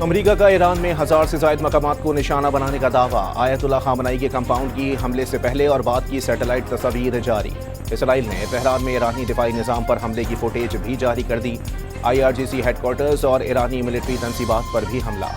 امریکہ کا ایران میں 1000 سے زائد مقامات کو نشانہ بنانے کا دعویٰ۔ آیت اللہ خامنئی کے کمپاؤنڈ کی حملے سے پہلے اور بعد کی سیٹلائٹ تصاویر جاری۔ اسرائیل نے تہران میں ایرانی دفاعی نظام پر حملے کی فوٹیج بھی جاری کر دی۔ IRGC ہیڈ کوارٹرز اور ایرانی ملٹری تنصیبات پر بھی حملہ۔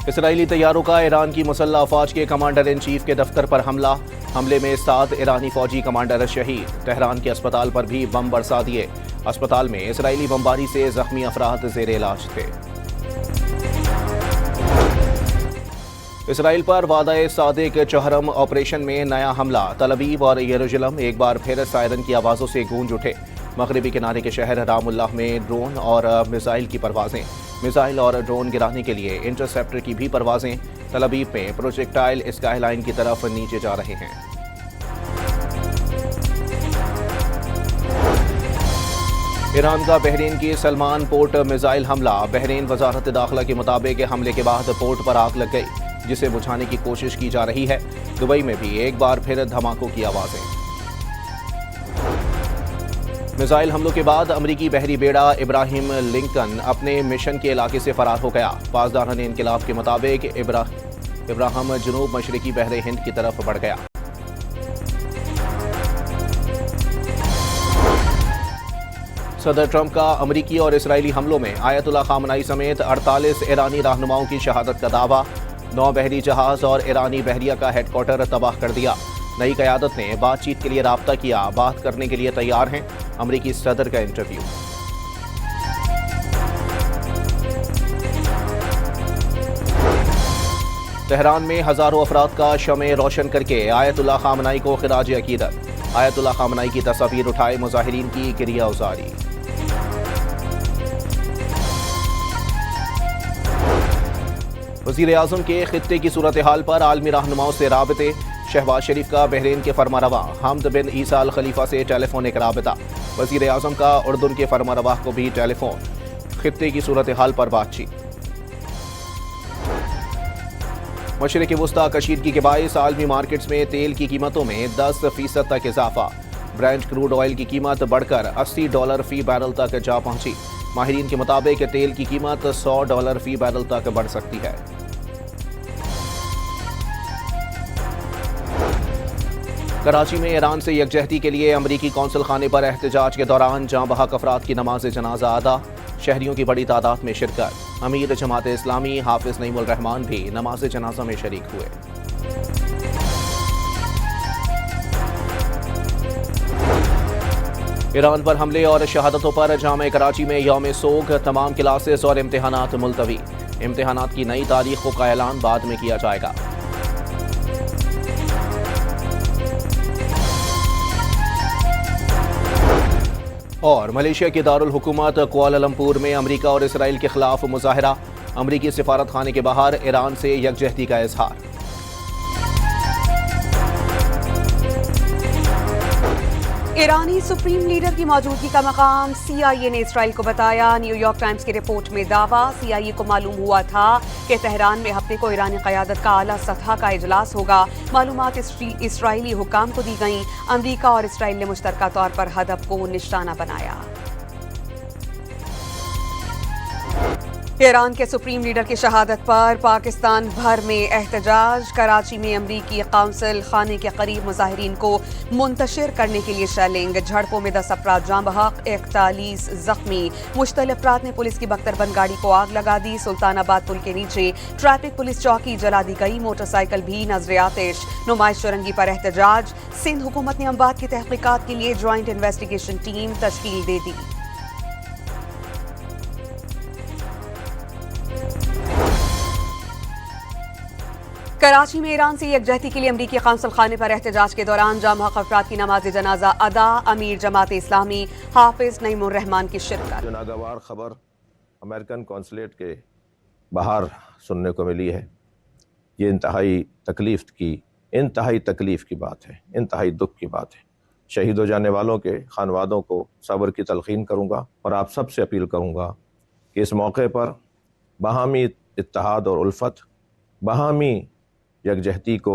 اسرائیلی طیاروں کا ایران کی مسلح افواج کے کمانڈر ان چیف کے دفتر پر حملہ۔ حملے میں 7 ایرانی فوجی کمانڈر شہید۔ تہران کے اسپتال پر بھی بم برسا دیے۔ اسپتال میں اسرائیلی بمباری سے زخمی افراد زیر علاج تھے۔ اسرائیل پر وعدہ صادق چہرم آپریشن میں نیا حملہ۔ تل ابیب اور یروشلم ایک بار پھر سائرن کی آوازوں سے گونج اٹھے۔ مغربی کنارے کے شہر رام اللہ میں ڈرون اور میزائل کی پروازیں۔ میزائل اور ڈرون گرانے کے لیے انٹرسیپٹر کی بھی پروازیں۔ تل ابیب میں پروجیکٹائل اسکائی لائن کی طرف نیچے جا رہے ہیں۔ ایران کا بحرین کی سلمان پورٹ میزائل حملہ۔ بحرین وزارت داخلہ کے مطابق حملے کے بعد پورٹ پر آگ لگ گئی، جسے بجھانے کی کوشش کی جا رہی ہے۔ دبئی میں بھی ایک بار پھر دھماکوں کی آوازیں۔ میزائل حملوں کے بعد امریکی بحری بیڑا ابراہیم لنکن اپنے مشن کے علاقے سے فرار ہو گیا۔ پاسداران انقلاب کے مطابق ابراہیم جنوب مشرقی بحر ہند کی طرف بڑھ گیا۔ صدر ٹرمپ کا امریکی اور اسرائیلی حملوں میں آیت اللہ خامنئی سمیت 48 ایرانی رہنماؤں کی شہادت کا دعویٰ۔ 9 بحری جہاز اور ایرانی بحریہ کا ہیڈ کوارٹر تباہ کر دیا۔ نئی قیادت نے بات چیت کے لیے رابطہ کیا، بات کرنے کے لیے تیار ہیں۔ امریکی صدر کا انٹرویو۔ تہران میں ہزاروں افراد کا شمع روشن کر کے آیت اللہ خامنئی کو خراج عقیدت۔ آیت اللہ خامنئی کی تصاویر اٹھائے مظاہرین کی گریہ ازاری۔ وزیر اعظم کے خطے کی صورتحال پر عالمی رہنماؤں سے رابطے۔ شہباز شریف کا بحرین کے فرمانروا حمد بن عیسیٰ الخلیفہ سے ٹیلی فونک رابطہ۔ وزیر اعظم کا اردن کے فرمانروا کو بھی ٹیلی فون۔ خطے کی صورتحال پر بات چیت۔ مشرق وسطی کشیدگی کے باعث عالمی مارکیٹس میں تیل کی قیمتوں میں 10% تک اضافہ۔ برینٹ کروڈ آئل کی قیمت بڑھ کر $80 فی بیرل تک جا پہنچی۔ ماہرین کے مطابق تیل کی قیمت $100 فی بیرل تک بڑھ سکتی ہے۔ کراچی میں ایران سے یکجہتی کے لیے امریکی قونصل خانے پر احتجاج کے دوران جاں بحق افراد کی نماز جنازہ ادا۔ شہریوں کی بڑی تعداد میں شرکت۔ امیر جماعت اسلامی حافظ نعیم الرحمان بھی نماز جنازہ میں شریک ہوئے۔ ایران پر حملے اور شہادتوں پر جامعہ کراچی میں یوم سوگ۔ تمام کلاسز اور امتحانات ملتوی۔ امتحانات کی نئی تاریخوں کا اعلان بعد میں کیا جائے گا۔ اور ملیشیا کے دارالحکومت کوالالمپور میں امریکہ اور اسرائیل کے خلاف مظاہرہ۔ امریکی سفارت خانے کے باہر ایران سے یکجہتی کا اظہار۔ ایرانی سپریم لیڈر کی موجودگی کا مقام CIA نے اسرائیل کو بتایا۔ نیو یارک ٹائمز کی رپورٹ میں دعویٰ، CIA کو معلوم ہوا تھا کہ تہران میں ہفتے کو ایرانی قیادت کا اعلیٰ سطح کا اجلاس ہوگا۔ معلومات اسرائیلی حکام کو دی گئیں۔ امریکہ اور اسرائیل نے مشترکہ طور پر ہدف کو نشانہ بنایا۔ ایران کے سپریم لیڈر کی شہادت پر پاکستان بھر میں احتجاج۔ کراچی میں امریکی قونصل خانے کے قریب مظاہرین کو منتشر کرنے کے لیے شیلنگ۔ جھڑپوں میں 10 افراد جاں بحق، 41 زخمی۔ مشتعل افراد نے پولیس کی بختر بند گاڑی کو آگ لگا دی۔ سلطان آباد پل کے نیچے ٹریفک پولیس چوکی جلا دی گئی۔ موٹر سائیکل بھی نظر آتش۔ نمائش چورنگی پر احتجاج۔ سندھ حکومت نے اموات کی تحقیقات کے لیے جوائنٹ انویسٹیگیشن ٹیم تشکیل دے دی۔ کراچی میں ایران سے یکجہتی کے لیے امریکی قونصل خانے پر احتجاج کے دوران جاں بحق افراد کی نماز جنازہ ادا۔ امیر جماعت اسلامی حافظ نعیم الرحمان کی شرکت۔ جو ناگوار خبر امریکن قونصلیٹ کے باہر سننے کو ملی ہے، یہ انتہائی تکلیف کی بات ہے، انتہائی دکھ کی بات ہے۔ شہید ہو جانے والوں کے خانوادوں کو صبر کی تلقین کروں گا اور آپ سب سے اپیل کروں گا کہ اس موقع پر باہمی اتحاد اور الفت، باہمی یکجہتی کو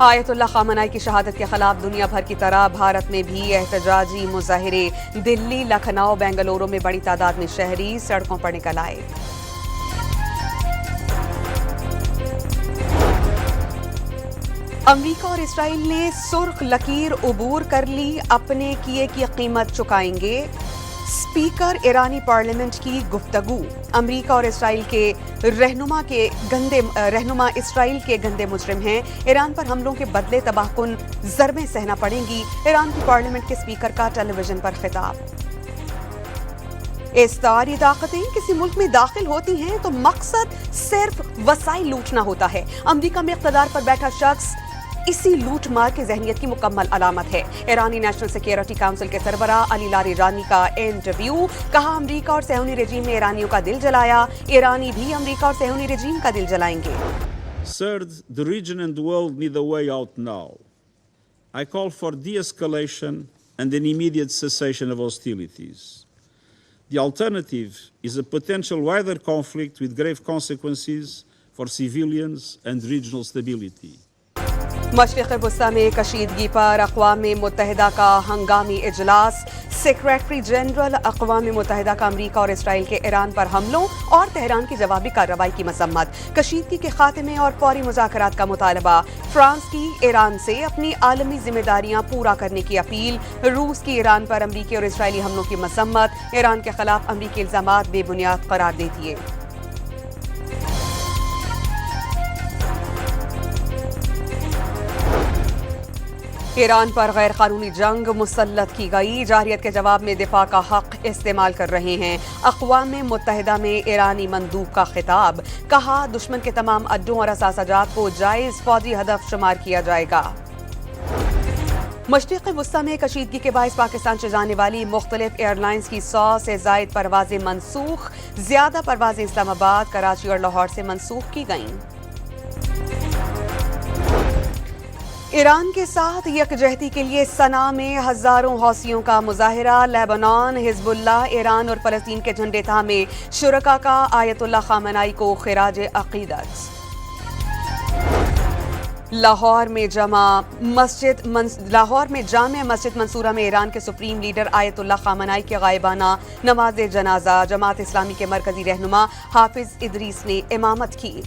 آیت اللہ خامنائی کی شہادت کے خلاف دنیا بھر کی طرح بھارت میں بھی احتجاجی مظاہرے، دلی، لکھنؤ، بنگلورو میں بڑی تعداد میں شہری سڑکوں پر نکل آئے۔ امریکہ اور اسرائیل نے سرخ لکیر عبور کر لی، اپنے کیے کی قیمت چکائیں گے۔ اسپیکر ایرانی پارلیمنٹ کی گفتگو، امریکہ اور اسرائیل کے رہنما اسرائیل کے گندے مجرم ہیں، ایران پر حملوں کے بدلے تباہ کن ضربیں سہنا پڑیں گی، ایران کی پارلیمنٹ کے اسپیکر کا ٹیلی ویژن پر خطاب۔ استعاری طاقتیں کسی ملک میں داخل ہوتی ہیں تو مقصد صرف وسائل لوٹنا ہوتا ہے، امریکہ میں اقتدار پر بیٹھا شخص اسی لوٹ مار کی ذہنیت کی مکمل علامت ہے۔ ایرانی نیشنل سیکیورٹی کونسل کے سربراہ علی لاریجانی کا انٹرویو، کہا امریکہ اور صہیونی رجیم نے ایرانیوں کا دل جلایا، ایرانی بھی امریکہ اور صہیونی رجیم کا دل جلائیں گے۔ Third, the region and the world need a way out now. I call for de-escalation and an immediate cessation of hostilities. The alternative is a potential wider conflict with grave consequences for civilians and regional stability. مشرق وسطی میں کشیدگی پر اقوام متحدہ کا ہنگامی اجلاس، secretary general اقوام متحدہ کا امریکہ اور اسرائیل کے ایران پر حملوں اور تہران کی جوابی کارروائی کی مذمت، کشیدگی کے خاتمے اور فوری مذاکرات کا مطالبہ، فرانس کی ایران سے اپنی عالمی ذمہ داریاں پورا کرنے کی اپیل، روس کی ایران پر امریکی اور اسرائیلی حملوں کی مذمت، ایران کے خلاف امریکی الزامات بے بنیاد قرار دیتی ہے۔ ایران پر غیر قانونی جنگ مسلط کی گئی، جارحیت کے جواب میں دفاع کا حق استعمال کر رہے ہیں، اقوام متحدہ میں ایرانی مندوب کا خطاب، کہا دشمن کے تمام اڈوں اور اثاثہ جات کو جائز فوجی ہدف شمار کیا جائے گا۔ مشرق وسطی میں کشیدگی کے باعث پاکستان سے جانے والی مختلف ایئر لائنز کی 100 سے زائد پروازیں منسوخ، زیادہ پروازیں اسلام آباد، کراچی اور لاہور سے منسوخ کی گئیں۔ ایران کے ساتھ یکجہتی کے لیے صنعاء میں ہزاروں حوثیوں کا مظاہرہ، لیبنان، حزب اللہ، ایران اور فلسطین کے جھنڈے تھامے شرکاء کا آیت اللہ خامنائی کو خراج عقیدت۔ لاہور میں جامع مسجد منصورہ میں ایران کے سپریم لیڈر آیت اللہ خامنائی کے غائبانہ نماز جنازہ، جماعت اسلامی کے مرکزی رہنما حافظ ادریس نے امامت کی۔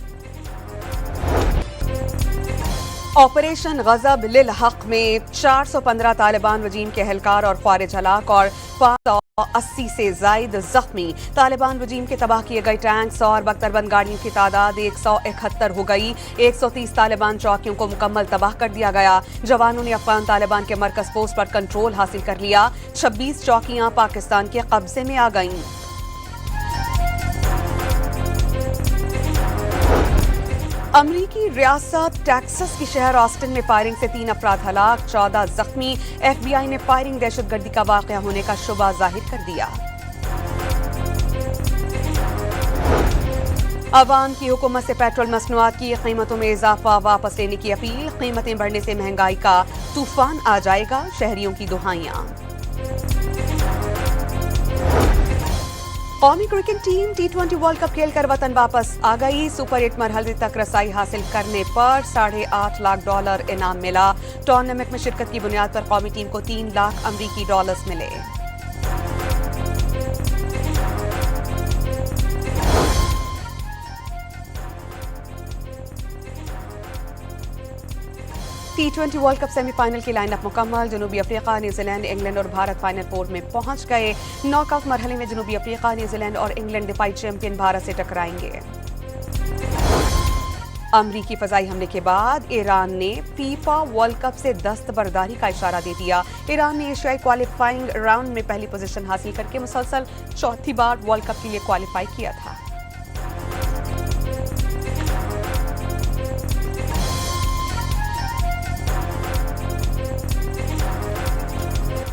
آپریشن غضب للحق میں 415 طالبان رجیم کے اہلکار اور خوارج ہلاک اور 580 سے زائد زخمی، طالبان رجیم کے تباہ کیے گئے ٹینکس اور بختربند گاڑیوں کی تعداد 171 ہو گئی، 130 طالبان چوکیوں کو مکمل تباہ کر دیا گیا، جوانوں نے افغان طالبان کے مرکز پوسٹ پر کنٹرول حاصل کر لیا، 26 چوکیاں پاکستان کے قبضے میں آ گئیں۔ امریکی ریاست ٹیکساس کی شہر آسٹن میں فائرنگ سے 3 افراد ہلاک، 14 زخمی، ایف بی آئی نے فائرنگ دہشت گردی کا واقعہ ہونے کا شبہ ظاہر کر دیا۔ عوام کی حکومت سے پیٹرول مصنوعات کی قیمتوں میں اضافہ واپس لینے کی اپیل، قیمتیں بڑھنے سے مہنگائی کا طوفان آ جائے گا، شہریوں کی دہائیاں۔ قومی cricket team T20 world cup کھیل کر وطن واپس آ گئی، سپر 8 مرحلے تک رسائی حاصل کرنے پر $8.5 لاکھ انعام ملا، ٹورنامنٹ میں شرکت کی بنیاد پر قومی ٹیم کو $3 لاکھ ملے۔ T20 world cup semi final کی لائن اپ مکمل، جنوبی افریقہ، نیوزی لینڈ، انگلینڈ اور بھارت فائنل 4 میں پہنچ گئے، ناک آؤٹ مرحلے میں جنوبی افریقہ، نیوزی لینڈ اور انگلینڈ دفاعی چیمپئن بھارت سے ٹکرائیں گے۔ امریکی فضائی حملے کے بعد ایران نے فیفا ورلڈ کپ سے دستبرداری کا اشارہ دے دیا، ایران نے ایشیائی کوالیفائنگ راؤنڈ میں پہلی پوزیشن حاصل کر کے مسلسل 4تھی بار ورلڈ کپ کے لیے کوالیفائی کیا تھا۔